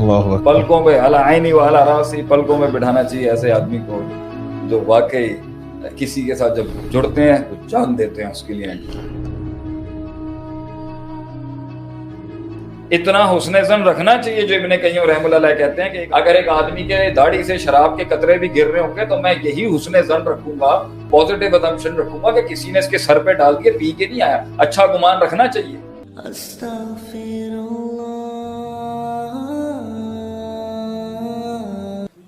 اللہ اکبر. پلکوں پہ علی عینی و علی راسی، پلکوں میں بٹھانا چاہیے ایسے آدمی کو جو واقعی کسی کے ساتھ جب جڑتے ہیں تو جان دیتے ہیں اس کے لیے. اتنا حسن ظن رکھنا چاہیے جو ابن قیم رحمہ اللہ علیہ کہتے ہیں کہ اگر ایک آدمی کے داڑھی سے شراب کے قطرے بھی گر رہے ہوں گے تو میں یہی حسن ظن رکھوں گا، پازیٹیو اسمپشن رکھوں گا کہ کسی نے اس کے سر پہ ڈال دیے، پی کے نہیں آیا. اچھا گمان رکھنا چاہیے.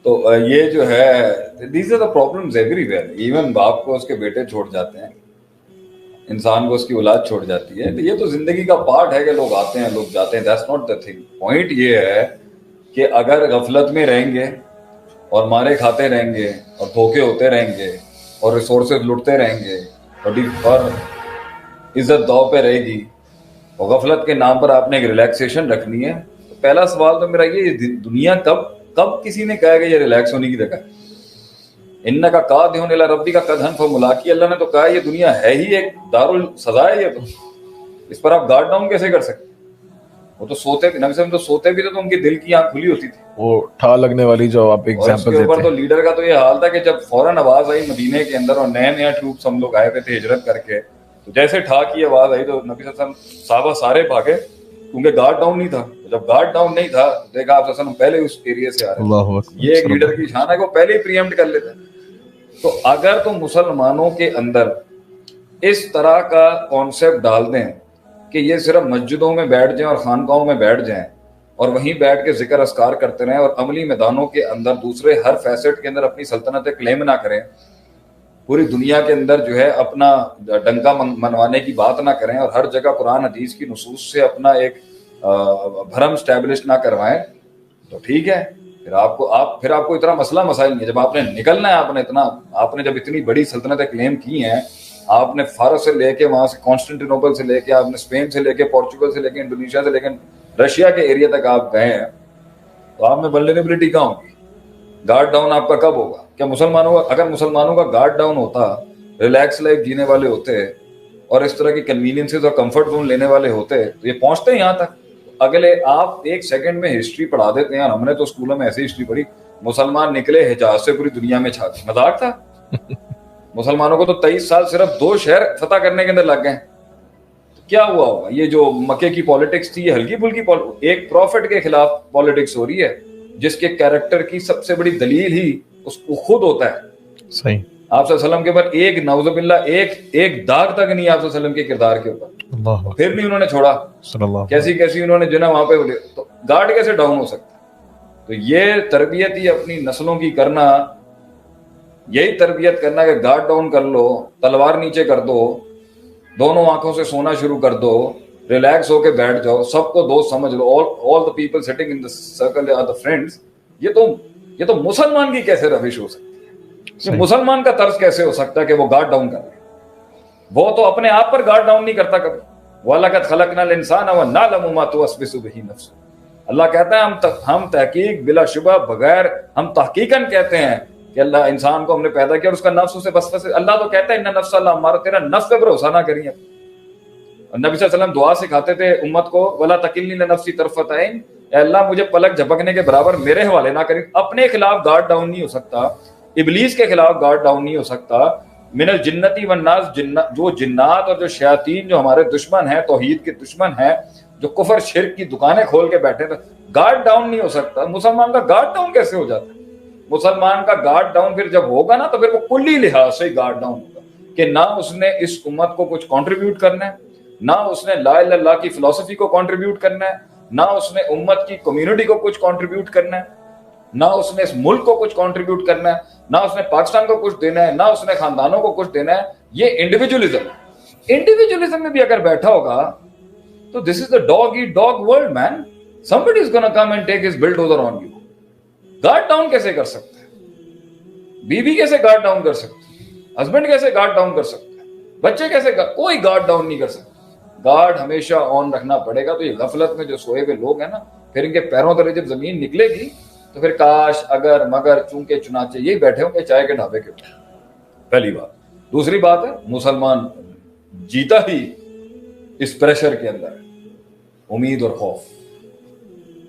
تو یہ جو ہے these are the problems everywhere. Even باپ کو اس کے بیٹے چھوڑ جاتے ہیں، انسان کو اس کی اولاد چھوڑ جاتی ہے. تو یہ تو زندگی کا پارٹ ہے کہ لوگ آتے ہیں لوگ جاتے ہیں. that's not the thing. Point یہ ہے کہ اگر غفلت میں رہیں گے اور مارے کھاتے رہیں گے اور دھوکے ہوتے رہیں گے اور ریسورسز لٹتے رہیں گے اور عزت داؤ پہ رہے گی اور غفلت کے نام پر آپ نے ایک ریلیکسیشن رکھنی ہے، تو پہلا سوال تو میرا یہ دنیا کب کسی نے کہا کہ یہ ریلیکس ہونے کی جگہ ہے؟ انکا قادحٌ الی ربک قدحً فملاقی، اللہ نے تو کہا یہ دنیا ہے ہی ایک دارالسزا ہے. یہ تو اس پر آپ گارڈ ڈاؤن کیسے کر سکتے؟ وہ تو سوتے بھی، نبی صلی اللہ علیہ وسلم تو سوتے بھی تھے تو ان کے دل کی آنکھ کھلی ہوتی تھی. وہ ٹھا لگنے والی جو آپ ایگزامپل دیتے ہیں، اوپر تو لیڈر کا تو یہ حال تھا کہ جب فوراً آواز آئی مدینے کے اندر اور نئے ٹروپس ہم لوگ آئے ہوئے تھے ہجرت کر کے، تو جیسے ٹھا کی آواز آئی تو نبی صلی اللہ علیہ وسلم صحابہ سارے بھاگے کیونکہ گارڈ ڈاؤن نہیں تھا. جب گارڈ ڈاؤن نہیں تھا دیکھا آپ صلی اللہ علیہ وسلم پہلے اس ایریا سے آ رہے ہیں. یہ ایک لیڈر کی شان ہے کہ وہ پہلے ہی پریمپٹ کر لیتے ہیں. تو اگر تو مسلمانوں کے اندر اس طرح کا کانسیپٹ ڈال دیں کہ یہ صرف مسجدوں میں بیٹھ جائیں اور خانقاہوں میں بیٹھ جائیں اور وہیں بیٹھ کے ذکر اذکار کرتے رہیں اور عملی میدانوں کے اندر دوسرے ہر فیسٹ کے اندر اپنی سلطنت کلیم نہ کریں، پوری دنیا کے اندر جو ہے اپنا ڈنکا منوانے کی بات نہ کریں اور ہر جگہ قرآن حدیث کی نصوص سے اپنا ایک بھرم اسٹیبلش نہ کروائیں، تو ٹھیک ہے. پھر آپ کو اتنا مسئلہ مسائل نہیں ہے. جب آپ نے نکلنا ہے، آپ نے جب اتنی بڑی سلطنتیں کلیم کی ہیں، آپ نے فارس سے لے کے وہاں سے کانسٹنٹینوپل سے لے کے، آپ نے اسپین سے لے کے، پورچوگل سے لے کے، انڈونیشیا سے لے کے رشیا کے ایریا تک آپ گئے ہیں، تو آپ میں ولنریبلٹی کہاں ہوگی؟ گارڈ ڈاؤن آپ کا کب ہوگا؟ کیا اگر مسلمانوں کا گارڈ ڈاؤن ہوتا، ریلیکس لائف جینے والے ہوتے اور اس طرح کی کنوینئنسز اور کمفرٹ زون لینے والے ہوتے تو یہ پہنچتے یہاں تک. اگلے آپ ایک سیکنڈ میں ہسٹری پڑھا دیتے ہیں. ہم نے تو اسکولوں میں ایسی ہسٹری پڑھی، مسلمان نکلے حجاز سے پوری دنیا میں چھا گئے. مذاق تھا. مسلمانوں کو تو 23 سال صرف 2 شہر فتح کرنے کے اندر لگ گئے. کیا ہوا ہوگا؟ یہ جو مکے کی پالیٹکس تھی یہ ہلکی پھلکی ایک پروفٹ کے خلاف پالیٹکس ہو رہی ہے جس کے کیریکٹر کی سب سے بڑی دلیل ہی اس کو خود ہوتا ہے. صحیح. آپ صلی اللہ علیہ وسلم کے اوپر ایک نعوذ باللہ ایک داغ تک نہیں آپ صلی اللہ علیہ وسلم کے کردار کے اوپر. پھر نہیں انہوں نے چھوڑا. کیسی انہوں نے جو نا وہاں پہ تو گارڈ کیسے ڈاؤن ہو سکتا ہے؟ تو یہ تربیت ہی اپنی نسلوں کی کرنا، یہی تربیت کرنا کہ گارڈ ڈاؤن کر لو، تلوار نیچے کر دو، دونوں آنکھوں سے سونا شروع کر دو، ریلیکس ہو کے بیٹھ جاؤ، سب کو دوست سمجھ لو. all the people sitting in the circle are the friends. یہ تو مسلمان کی کیسے روش ہو سکتی ہے؟ یہ مسلمان کا طرز کیسے ہو سکتا ہے کہ وہ گارڈ ڈاؤن کر لے؟ وہ تو اپنے آپ پر گارڈ ڈاؤن نہیں کرتا کبھی. وَلَقَدْ خَلَقْنَا الْإِنسَانَ وَنَعْلَمُ مَا تُوَسْوِسُ بِهِ نَفْسُهُ. اللہ کہتا ہے ہم تحقیق بلا شبہ بغیر ہم تحقیقاً کہتے ہیں کہ اللہ انسان کو ہم نے پیدا کیا اور اس کا نفس اسے وسوسے. اللہ تو کہتا ہے ان نفس اللہ ہمارا، تیرا نفس پہ بھروسہ نہ کریے. اور نبی صلی اللہ علیہ وسلم دعا سکھاتے تھے امت کو، وَلَا تَكِلْنِي لِنَفْسِي طَرْفَةَ عَيْنٍ، اے اللہ مجھے پلک جھپکنے کے برابر میرے حوالے نہ کریں. اپنے خلاف گارڈ ڈاؤن نہیں ہو سکتا، ابلیس کے خلاف گارڈ ڈاؤن نہیں ہو سکتا. من الجنتی والناس، جو جنات اور جو شیاطین جو ہمارے دشمن ہیں، توحید کے دشمن ہیں، جو کفر شرک کی دکانیں کھول کے بیٹھے تھے، گارڈ ڈاؤن نہیں ہو سکتا. مسلمان کا گارڈ ڈاؤن کیسے ہو جاتا ہے؟ مسلمان کا گارڈ ڈاؤن پھر جب ہوگا نا تو پھر وہ کلی لحاظ سے گارڈ ڈاؤن ہوگا کہ نہ اس نے اس امت کو کچھ کنٹریبیوٹ کرنا ہے، نہ اس نے لا الہ الا اللہ کی فلسفی کو کنٹریبیوٹ کرنا ہے، نہ اس نے امت کی کمیونٹی کو کچھ کنٹریبیوٹ کرنا ہے، نہ اس نے اس ملک کو کچھ کنٹریبیوٹ کرنا ہے، نہ اس نے پاکستان کو کچھ دینا ہے، نہ اس نے خاندانوں کو کچھ دینا ہے. یہ انڈیویجولزم ہے. انڈیویجولزم میں بھی اگر بیٹھا ہوگا تو this is the dog eat dog world man. somebody is gonna come and take his bulldozer on you. Guard down کیسے کر سکتے ہیں؟ بیوی کیسے گارڈ ڈاؤن کر سکتے ہیں؟ ہسبینڈ کیسے گارڈ ڈاؤن کر سکتے ہیں؟ بچے کیسے کوئی گارڈ ڈاؤن نہیں کر سکتا. گارڈ ہمیشہ آن رکھنا پڑے گا. تو یہ غفلت میں جو سوئے ہوئے لوگ ہیں نا، پھر ان کے پیروں تلے جب زمین نکلے گی تو پھر کاش اگر مگر چونکہ چنانچہ یہی بیٹھے ہوں گے چائے کے ڈھابے کے اوپر. پہلی بات. دوسری بات ہے مسلمان جیتا ہی اس پریشر کے اندر ہے، امید اور خوف.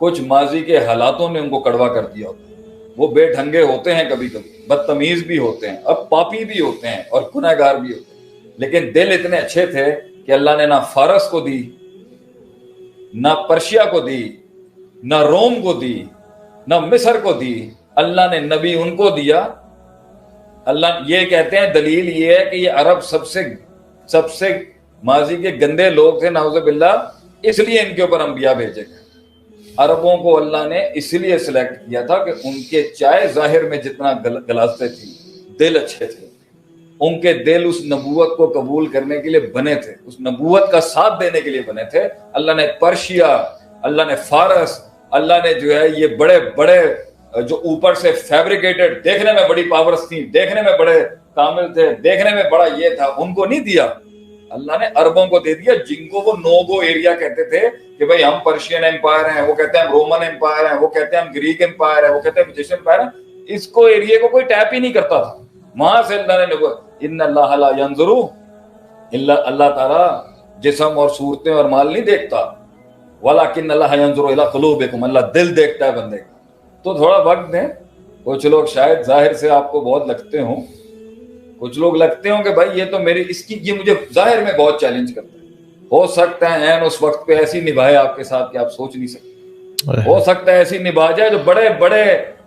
کچھ ماضی کے حالاتوں نے ان کو کڑوا کر دیا ہوتا ہے. وہ بے ڈھنگے ہوتے ہیں, کبھی کبھی بدتمیز بھی ہوتے ہیں, اب پاپی بھی ہوتے ہیں اور گنہگار بھی ہوتے ہیں, لیکن دل اتنے اچھے تھے کہ اللہ نے نہ فارس کو دی, نہ پرشیا کو دی, نہ روم کو دی, نہ مصر کو دی, اللہ نے نبی ان کو دیا. اللہ یہ کہتے ہیں, دلیل یہ ہے کہ یہ عرب سب سے ماضی کے گندے لوگ تھے نعوذ باللہ, اس لیے ان کے اوپر انبیاء بھیجے گئے. عربوں کو اللہ نے اس لیے سلیکٹ کیا تھا کہ ان کے چائے ظاہر میں جتنا گلاستے تھی, دل اچھے تھے, ان کے دل اس نبوت کو قبول کرنے کے لیے بنے تھے, اس نبوت کا ساتھ دینے کے لیے بنے تھے. اللہ نے پرشیا, اللہ نے فارس, اللہ نے جو ہے یہ بڑے بڑے جو اوپر سے فیبریکیٹڈ, دیکھنے میں بڑی پاورز تھیں, دیکھنے میں بڑے کامل تھے, دیکھنے میں بڑا یہ تھا, ان کو نہیں دیا. اللہ نے عربوں کو دے دیا, جن کو وہ نوگو ایریا کہتے تھے کہ بھئی ہم پرشین امپائر ہیں, وہ کہتے ہیں ہم رومن امپائر ہیں, وہ کہتے ہیں ہم گریک امپائر ہیں, وہ کہتے ہیں ایجپشین امپائر ہیں. اس کو ایریا کو کوئی ٹیپ ہی نہیں کرتا تھا. وہاں سے اللہ نے ان اللہ لا ينظر الا, اللہ تعالیٰ جسم اور صورتیں اور مال نہیں دیکھتا, ولکن اللہ ينظر الى قلوبکم, اللہ دل دیکھتا ہے بندے کا. تو تھوڑا وقت دیں. کچھ لوگ شاید ظاہر سے آپ کو بہت لگتے ہوں, کچھ لوگ لگتے ہوں کہ بھائی یہ تو میری یہ مجھے ظاہر میں بہت چیلنج کرتا ہے. ہو سکتا ہے این اس وقت پہ ایسی نبھائے آپ کے ساتھ کہ آپ سوچ نہیں سکتے. ہو سکتا ہے ایسی نبھا جائے جو بڑے بڑے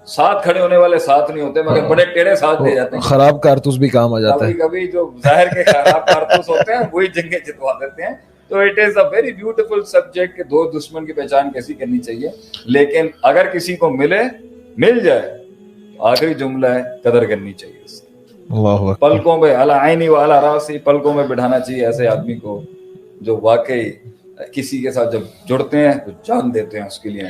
ساتھ کھڑے ہونے والے ساتھ نہیں ہوتے, مگر بڑے ٹیڑے ساتھ دے جاتے ہیں. خراب کارتوس بھی کام آ جاتا ہے. کبھی جو ظاہر کے خراب کارتوس ہوتے ہیں وہی جنگیں جتوا دیتے ہیں. تو it is a very beautiful subject کہ دو دشمن کی پہچان کیسی کرنی چاہیے. لیکن اگر کسی کو مل جائے, آخری جملہ ہے قدر کرنی چاہیے. پلکوں پہ علی عینی و علی راسی, پلکوں میں بٹھانا چاہیے ایسے آدمی کو جو واقعی کسی کے ساتھ جب جڑتے ہیں تو جان دیتے ہیں اس کے لیے.